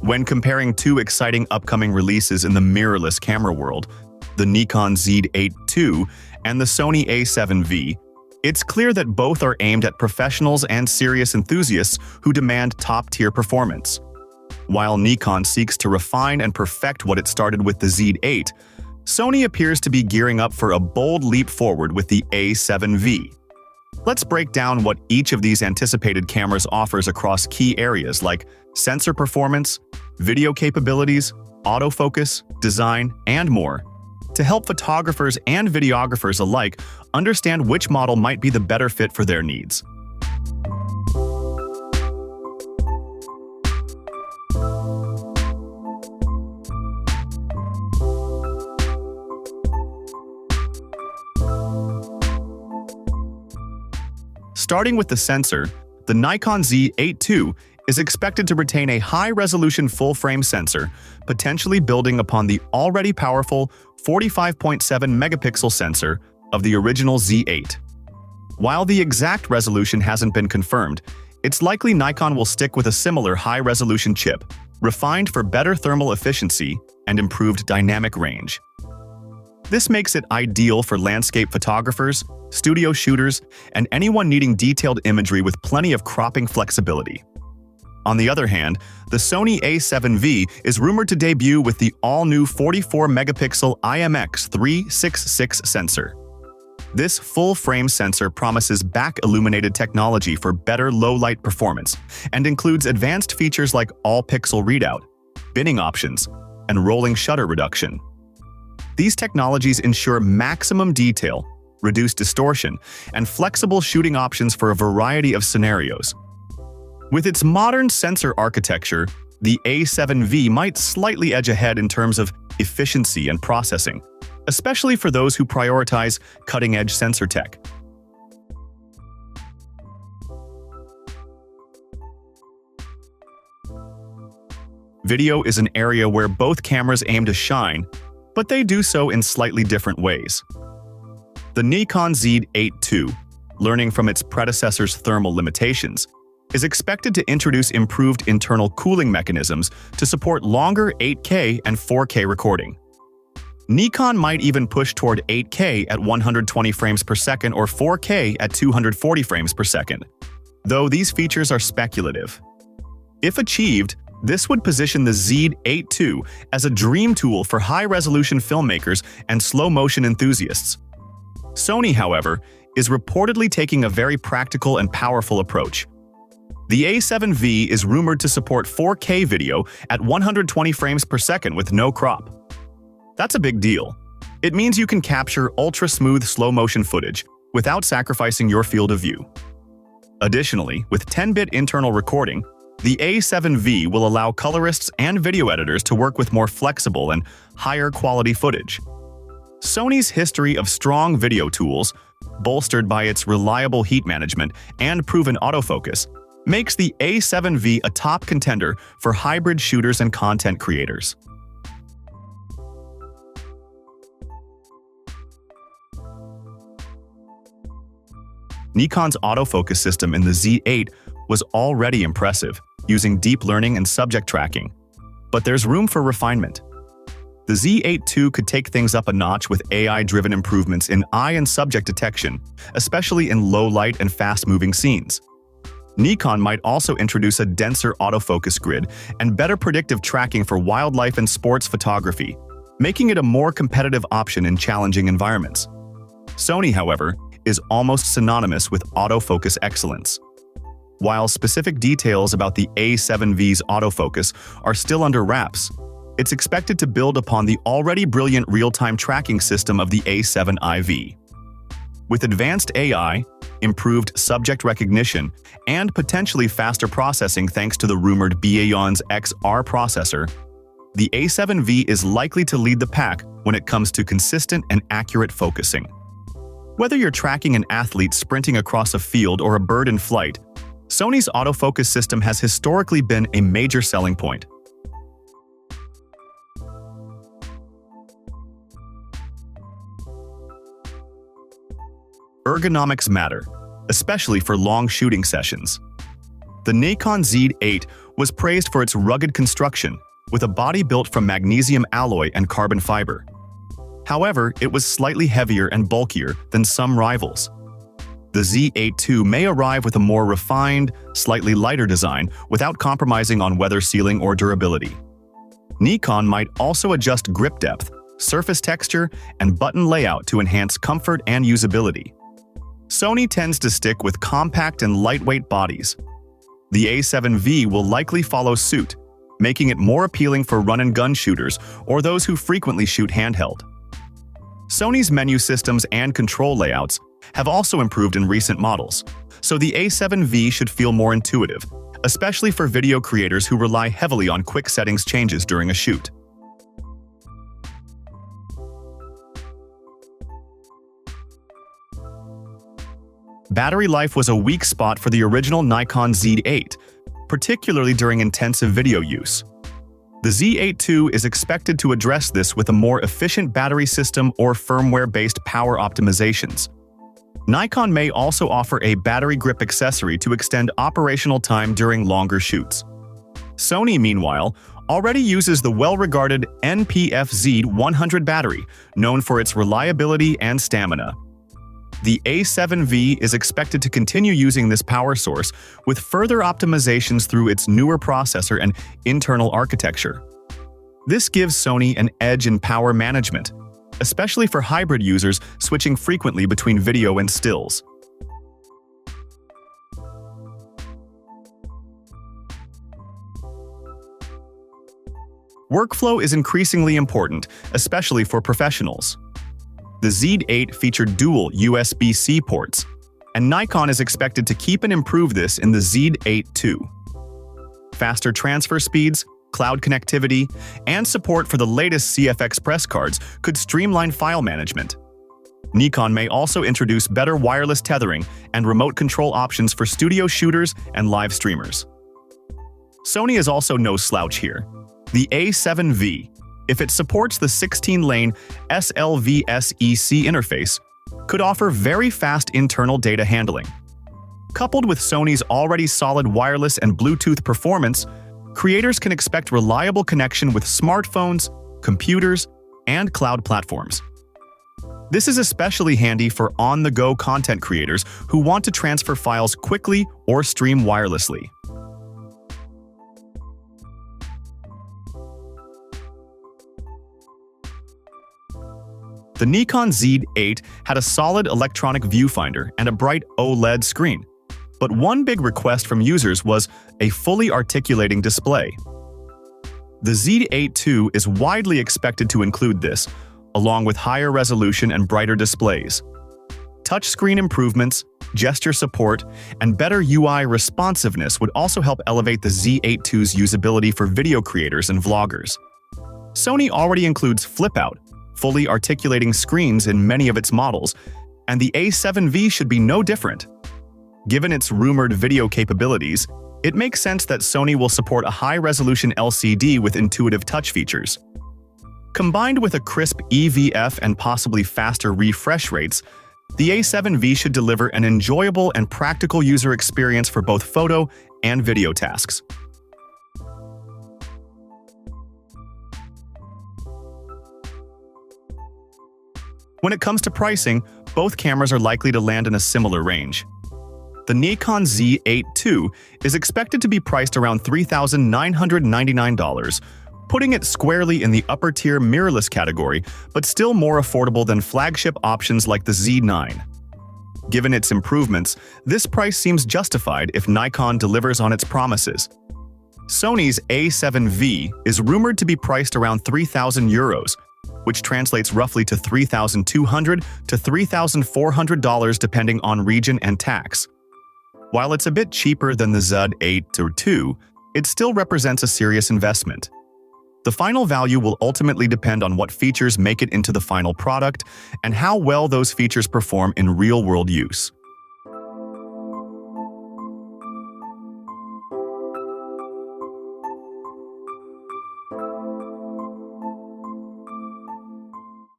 When comparing two exciting upcoming releases in the mirrorless camera world, the Nikon Z8 II and the Sony A7V, it's clear that both are aimed at professionals and serious enthusiasts who demand top-tier performance. While Nikon seeks to refine and perfect what it started with the Z8, Sony appears to be gearing up for a bold leap forward with the A7V. Let's break down what each of these anticipated cameras offers across key areas like sensor performance, video capabilities, autofocus, design, and more, to help photographers and videographers alike understand which model might be the better fit for their needs. Starting with the sensor, the Nikon Z8 II is expected to retain a high-resolution full-frame sensor, potentially building upon the already powerful 45.7-megapixel sensor of the original Z8. While the exact resolution hasn't been confirmed, it's likely Nikon will stick with a similar high-resolution chip, refined for better thermal efficiency and improved dynamic range. This makes it ideal for landscape photographers, studio shooters, and anyone needing detailed imagery with plenty of cropping flexibility. On the other hand, the Sony A7V is rumored to debut with the all-new 44-megapixel IMX366 sensor. This full-frame sensor promises back-illuminated technology for better low-light performance and includes advanced features like all-pixel readout, binning options, and rolling shutter reduction. These technologies ensure maximum detail, reduced distortion, and flexible shooting options for a variety of scenarios. With its modern sensor architecture, the A7V might slightly edge ahead in terms of efficiency and processing, especially for those who prioritize cutting-edge sensor tech. Video is an area where both cameras aim to shine, but they do so in slightly different ways. The Nikon Z8 II, learning from its predecessor's thermal limitations, is expected to introduce improved internal cooling mechanisms to support longer 8K and 4K recording. Nikon might even push toward 8K at 120 frames per second or 4K at 240 frames per second, though these features are speculative. If achieved, this would position the Z8 II as a dream tool for high-resolution filmmakers and slow-motion enthusiasts. Sony, however, is reportedly taking a very practical and powerful approach. The A7V is rumored to support 4K video at 120 frames per second with no crop. That's a big deal. It means you can capture ultra-smooth slow-motion footage without sacrificing your field of view. Additionally, with 10-bit internal recording, the A7V will allow colorists and video editors to work with more flexible and higher-quality footage. Sony's history of strong video tools, bolstered by its reliable heat management and proven autofocus, makes the A7V a top contender for hybrid shooters and content creators. Nikon's autofocus system in the Z8 was already impressive, using deep learning and subject tracking. But there's room for refinement. The Z8 II could take things up a notch with AI-driven improvements in eye and subject detection, especially in low-light and fast-moving scenes. Nikon might also introduce a denser autofocus grid and better predictive tracking for wildlife and sports photography, making it a more competitive option in challenging environments. Sony, however, is almost synonymous with autofocus excellence. While specific details about the A7V's autofocus are still under wraps, it's expected to build upon the already brilliant real-time tracking system of the A7 IV. With advanced AI, improved subject recognition, and potentially faster processing thanks to the rumored Baoyon's XR processor, the A7V is likely to lead the pack when it comes to consistent and accurate focusing. Whether you're tracking an athlete sprinting across a field or a bird in flight, Sony's autofocus system has historically been a major selling point. Ergonomics matter, especially for long shooting sessions. The Nikon Z8 was praised for its rugged construction, with a body built from magnesium alloy and carbon fiber. However, it was slightly heavier and bulkier than some rivals. The Z8 II may arrive with a more refined, slightly lighter design without compromising on weather sealing or durability. Nikon might also adjust grip depth, surface texture, and button layout to enhance comfort and usability. Sony tends to stick with compact and lightweight bodies. The A7V will likely follow suit, making it more appealing for run-and-gun shooters or those who frequently shoot handheld. Sony's menu systems and control layouts have also improved in recent models, so the A7V should feel more intuitive, especially for video creators who rely heavily on quick settings changes during a shoot. Battery life was a weak spot for the original Nikon Z8, particularly during intensive video use. The Z8 II is expected to address this with a more efficient battery system or firmware-based power optimizations. Nikon may also offer a battery grip accessory to extend operational time during longer shoots. Sony, meanwhile, already uses the well-regarded NPF-Z100 battery, known for its reliability and stamina. The A7V is expected to continue using this power source with further optimizations through its newer processor and internal architecture. This gives Sony an edge in power management, especially for hybrid users switching frequently between video and stills. Workflow is increasingly important, especially for professionals. The Z8 featured dual USB-C ports, and Nikon is expected to keep and improve this in the Z8 II. Faster transfer speeds, cloud connectivity, and support for the latest CF Express cards could streamline file management. Nikon may also introduce better wireless tethering and remote control options for studio shooters and live streamers. Sony is also no slouch here. The A7V, if it supports the 16-lane SLV-SEC interface, could offer very fast internal data handling. Coupled with Sony's already solid wireless and Bluetooth performance, creators can expect reliable connection with smartphones, computers, and cloud platforms. This is especially handy for on-the-go content creators who want to transfer files quickly or stream wirelessly. The Nikon Z8 had a solid electronic viewfinder and a bright OLED screen, but one big request from users was a fully articulating display. The Z8 II is widely expected to include this, along with higher resolution and brighter displays. Touchscreen improvements, gesture support, and better UI responsiveness would also help elevate the Z8 II's usability for video creators and vloggers. Sony already includes flip-out, fully articulating screens in many of its models, and the A7V should be no different. Given its rumored video capabilities, it makes sense that Sony will support a high-resolution LCD with intuitive touch features. Combined with a crisp EVF and possibly faster refresh rates, the A7V should deliver an enjoyable and practical user experience for both photo and video tasks. When it comes to pricing, both cameras are likely to land in a similar range. The Nikon Z8 II is expected to be priced around $3,999, putting it squarely in the upper-tier mirrorless category, but still more affordable than flagship options like the Z9. Given its improvements, this price seems justified if Nikon delivers on its promises. Sony's A7V is rumored to be priced around €3,000, which translates roughly to $3,200 to $3,400 depending on region and tax. While it's a bit cheaper than the Z8 II, it still represents a serious investment. The final value will ultimately depend on what features make it into the final product and how well those features perform in real-world use.